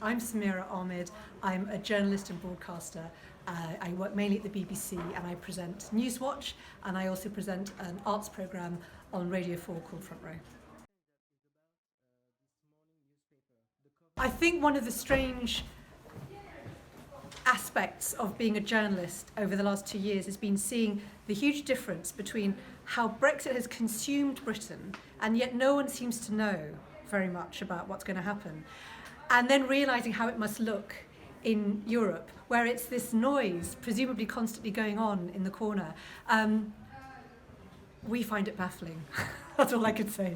I'm Samira Ahmed. I'm a journalist and broadcaster. I work mainly at the BBC and I present Newswatch, and I also present an arts programme on Radio 4 called Front Row. I think one of the strange aspects of being a journalist over the last 2 years has been seeing the huge difference between how Brexit has consumed Britain, and yet no one seems to know very much about what's going to happen, and then realising how it must look in Europe, where it's this noise presumably constantly going on in the corner. We find it baffling. That's all I could say.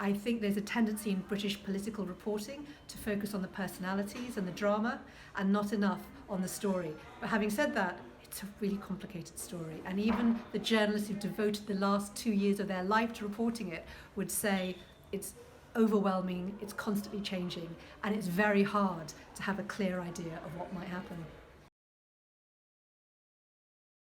I think there's a tendency in British political reporting to focus on the personalities and the drama and not enough on the story. But having said that, it's a really complicated story, and even the journalists who've devoted the last 2 years of their life to reporting it would say it's overwhelming, it's constantly changing, and it's very hard to have a clear idea of what might happen.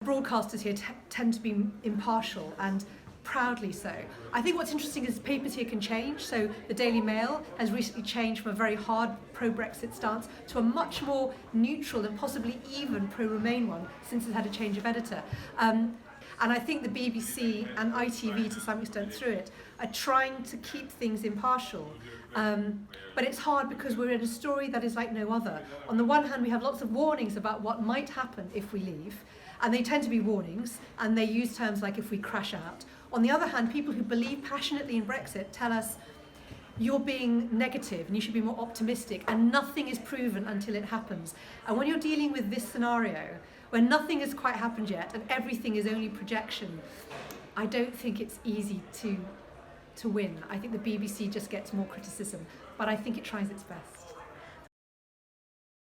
Broadcasters here tend to be impartial, and proudly so. I think what's interesting is papers here can change. So the Daily Mail has recently changed from a very hard pro-Brexit stance to a much more neutral and possibly even pro-Remain one since it's had a change of editor. And I think the BBC and ITV, to some extent through it, are trying to keep things impartial. But it's hard because we're in a story that is like no other. On the one hand, we have lots of warnings about what might happen if we leave, and they tend to be warnings, and they use terms like if we crash out. On the other hand, people who believe passionately in Brexit tell us you're being negative and you should be more optimistic, and nothing is proven until it happens. And when you're dealing with this scenario, where nothing has quite happened yet and everything is only projection, I don't think it's easy to win. I think the BBC just gets more criticism, but I think it tries its best.